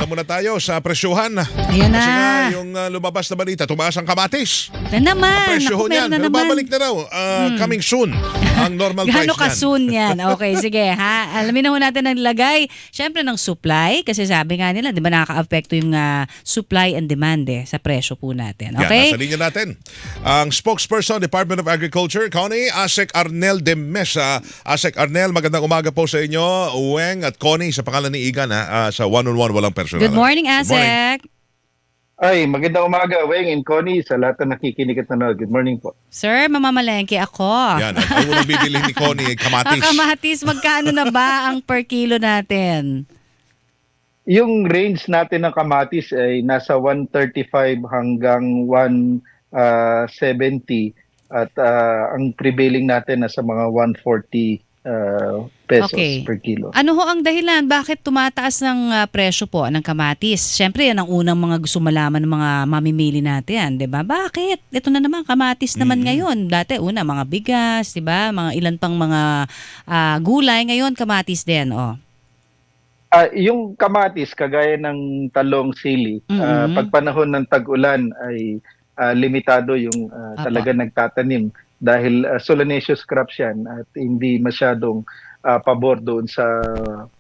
Muna tayo sa presyuhan. Ayan na. Kasi nga, yung lumabas na balita, tumaas ang kamatis. Na naman. Presyo Naku, niyan. meron na naman. Babalik na raw. Coming soon. Ang normal price Gaano ka niyan. soon yan? Okay, sige ha. Alamin na ho natin ang lagay. Siyempre ng supply. Kasi sabi nga nila, di ba nakaka-apekto yung supply and demand sa presyo po natin. Yan, Okay? nasa linya natin. Ang spokesperson, Department of Agriculture, Connie, Asek Arnel de Mesa. Asek Arnel, magandang umaga po sa inyo. Uweng at Connie, sa pangalan ni Igan sa one-on-one, walang personal. Good morning, Good morning. Asek. Ay, magandang umaga, Weng and Connie, sa lahat na nakikinig at nanonood. Good morning po. Sir, mamamalengke ako. Yan, ang unang bibili ni Connie, kamatis. Kamatis, magkano na ba ang per kilo natin? Yung range natin ng kamatis ay nasa 135 hanggang 170 at ang prevailing natin nasa mga 140 pesos Okay. per kilo. Ano ho ang dahilan? Bakit tumataas ng presyo po ng kamatis? Siyempre, yan ang unang mga gusto malaman ng mga mamimili natin, di ba? Bakit? Ito na naman, kamatis naman ngayon. Dati, una, mga bigas, di ba? Mga ilan pang mga gulay. Ngayon, kamatis din, oh. Yung kamatis, kagaya ng talong, sili, pag panahon ng tag-ulan ay limitado yung talaga nagtatanim dahil solanaceous crops yan at hindi masyadong pabor doon sa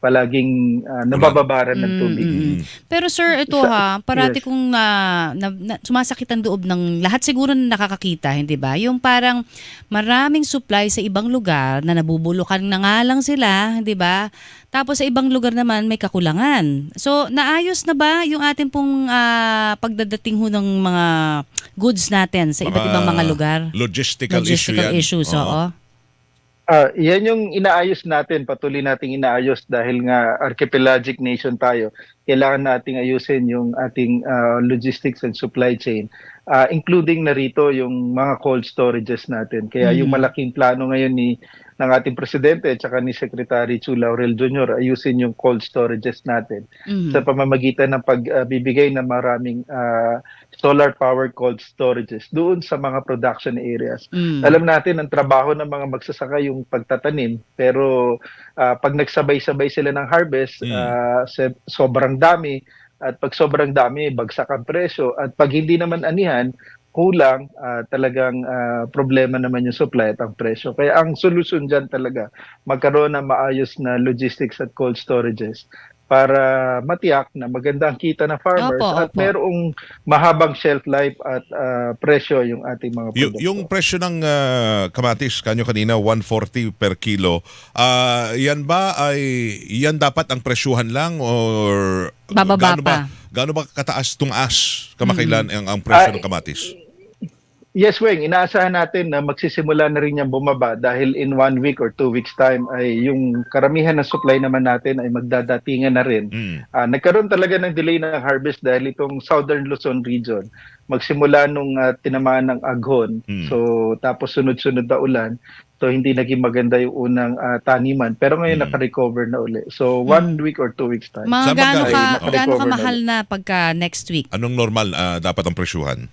palaging nabababaran ng tubig. Pero sir, ito parati Yes. kong sumasakit ang loob ng lahat siguro na nakakakita, hindi ba? Yung parang maraming supply sa ibang lugar na nabubulukan na nga lang sila, hindi ba? Tapos sa ibang lugar naman may kakulangan. So naayos na ba yung ating pong pagdadating ho ng mga goods natin sa iba't ibang mga lugar? Logistical issues, oo. Yan yung inaayos natin, patuloy nating inaayos dahil nga archipelagic nation tayo. Kailangan nating ayusin yung ating logistics and supply chain, including na rito yung mga cold storages natin. Kaya yung malaking plano ngayon ng ating presidente at saka ni Secretary Chu Laurel Jr. ayusin yung cold storages natin sa pamamagitan ng pagbibigay ng maraming solar powered cold storages doon sa mga production areas. Alam natin ang trabaho ng mga magsasaka yung pagtatanim, pero pag nagsabay-sabay sila ng harvest, sobrang dami, at pag sobrang dami, bagsak ang presyo, at pag hindi naman anihan, kulang, talagang problema naman yung supply at ang presyo. Kaya ang solusyon dyan talaga, magkaroon ng maayos na logistics at cold storages para matiyak na maganda ang kita ng farmers at merong mahabang shelf life at presyo yung ating mga produkto. Yung presyo ng kamatis, kanyo kanina, 140 per kilo, yan ba yan dapat ang presyuhan lang or Bababa pa? Gaano ba kataas tumaas kamakailan ang presyo ng kamatis? Yes, Weng. Inaasahan natin na magsisimula na rin yung bumaba dahil in 1 week or 2 weeks time ay yung karamihan ng supply naman natin ay magdadatingan na rin. Nagkaroon talaga ng delay ng harvest dahil itong Southern Luzon region magsimula nung tinamaan ng aghon. So tapos sunod-sunod na ulan. So hindi naging maganda yung unang taniman. Pero ngayon naka-recover na uli. So 1 week or 2 weeks time. Mga gaano naka-recover kamahal na pagka next week? Anong normal dapat ang presyuhan?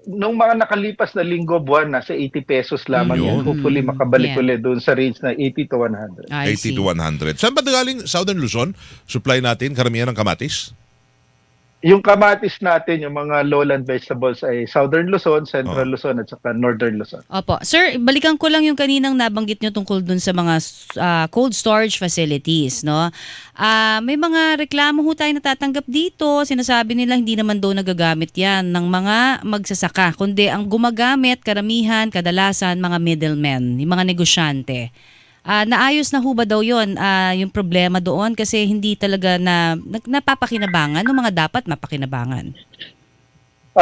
Nung mga nakalipas na linggo, buwan, nasa 80 pesos lamang yan. Hopefully makabalik ulit doon sa range na 80 to 100. 80 to 100. Saan ba galing Southern Luzon? Supply natin, karamihan ng kamatis? Yung kamatis natin, yung mga lowland vegetables ay Southern Luzon, Central Luzon at saka Northern Luzon. Opo. Sir, balikan ko lang yung kaninang nabanggit nyo tungkol dun sa mga cold storage facilities, no? May mga reklamo ho tayo natatanggap dito. Sinasabi nila hindi naman daw nagagamit yan ng mga magsasaka, kundi ang gumagamit, karamihan, kadalasan, mga middlemen, yung mga negosyante. Naayos na ho ba daw yun, yung problema doon kasi hindi talaga napapakinabangan ng mga dapat mapakinabangan?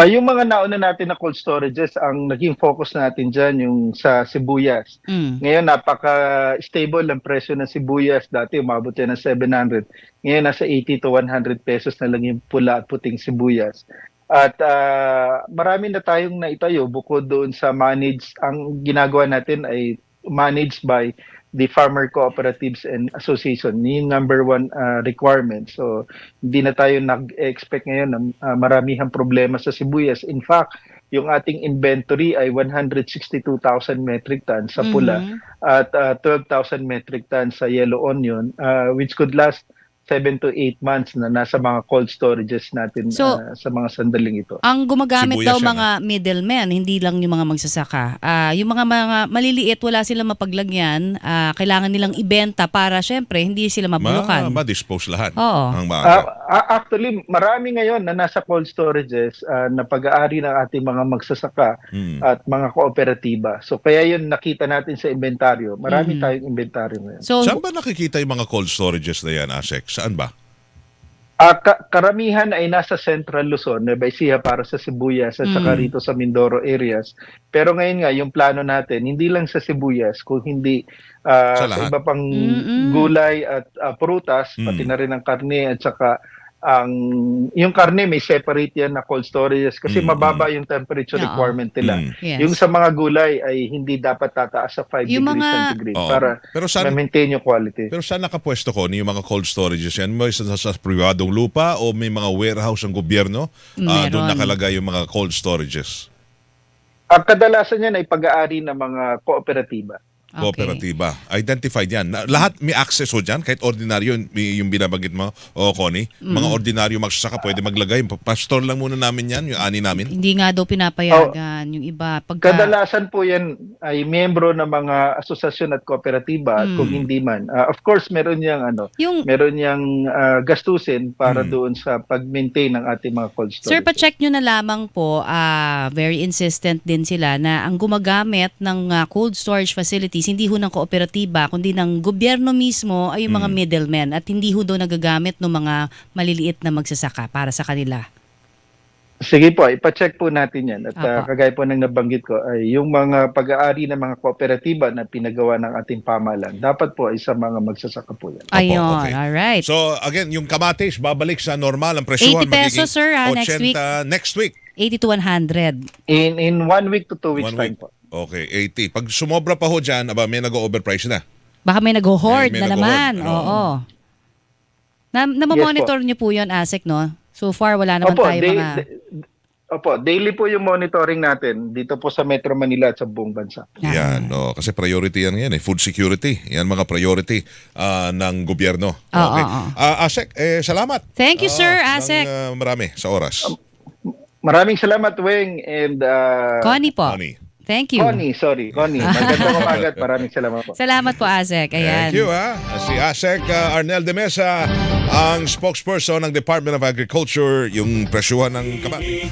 Yung mga nauna natin na cold storages, ang naging focus natin dyan yung sa sibuyas. Ngayon, napaka-stable ang presyo ng sibuyas. Dati umabot yan ng 700. Ngayon, nasa 80 to 100 pesos na lang yung pula at puting sibuyas. At marami na tayong naitayo bukod doon sa managed. Ang ginagawa natin ay managed by the farmer cooperatives and association. Yung number one requirement. So, hindi na tayo nag-expect ngayon ng maramihang problema sa sibuyas. In fact, yung ating inventory ay 162,000 metric tons sa pula at 12,000 metric tons sa yellow onion, which could last 7 to 8 months na nasa mga cold storages natin So, sa mga sandaling ito. Ang gumagamit Sibuyas daw yan, mga middlemen, hindi lang yung mga magsasaka. Yung mga maliliit, wala silang mapaglagyan. Kailangan nilang ibenta para syempre hindi sila mabulukan. Ma-dispose lahat. Oo. Ang maaga. Actually, marami ngayon na nasa cold storages na pag-aari ng ating mga magsasaka at mga kooperatiba. So kaya yun nakita natin sa inventaryo. Marami tayong inventaryo ngayon. So, Saan ba nakikita yung mga cold storages na yan, Asek? Saan ba? Karamihan ay nasa Central Luzon, Nueva Ecija para sa sibuyas at saka rito sa Mindoro areas. Pero ngayon nga, yung plano natin, hindi lang sa sibuyas, kung hindi Sa sa lahat. iba pang gulay at prutas, pati na rin ang karne at saka yung karne may separate yan na cold storages kasi mababa yung temperature Oo. requirement nila. Yes. Yung sa mga gulay ay hindi dapat tataas sa 5 Yung degrees mga- centigrade Oo. para Pero saan- ma-maintain yung quality. Pero saan nakapwesto ko yung mga cold storages yan? May sa pribadong lupa o may mga warehouse ng gobyerno? Doon Meron. nakalagay yung mga cold storages. Kadalasan yan ay pag-aari ng mga kooperatiba. okay. Kooperatiba. Identified yan. Lahat may access ho dyan, kahit ordinaryo yung binabanggit mo, o Connie. Mga ordinaryo magsasaka pwede maglagay. Pastor lang muna namin yan, yung ani namin. Hindi nga daw pinapayagan yung iba. Pagka, Kadalasan po yan ay miyembro ng mga asosasyon at kooperatiba at kung hindi man. Of course, meron yung, yang gastusin para doon sa pag-maintain ng ating mga cold storage. sir, pa-check nyo na lamang po, very insistent din sila na ang gumagamit ng cold storage facilities, hindi ho ng kooperatiba, kundi ng gobyerno mismo ay yung mga middlemen at hindi ho daw nagagamit ng mga maliliit na magsasaka para sa kanila. Sige po, ipa-check po natin yan. At Apo. kagaya po ng nabanggit ko, ay yung mga pag-aari ng mga kooperatiba na pinagawa ng ating pamahalaan, dapat po ay sa mga magsasaka po yan. Ayun, okay. alright. So again, yung kamatis, babalik sa normal ang presyohan. 80 pesos, sir, next 80 week. next week. 80 to 100. In 1 week to 2 weeks 1 time week. po. Okay, 80. Pag sumobra pa ho dyan, may nag-overprice na. Baka may nag-hoard May na nag-hoard, naman. ano? Oo. Namamonitor niyo po yun, ASEC, no? So far, wala naman tayo mga... Daily po yung monitoring natin dito po sa Metro Manila at sa buong bansa. Yan, no, kasi priority yan food security. Yan mga priority ng gobyerno. Okay. oo. Asek, salamat. Thank you, sir, ng, ASEC. marami sa oras. Maraming salamat, Weng, and Connie po. Connie. Thank you. Connie. Magandang umaga at maraming salamat po. Salamat po, ASEC. Ayan. Thank you, ha. Si Asek Arnel de Mesa, ang spokesperson ng Department of Agriculture, yung presyuhan ng kamatis.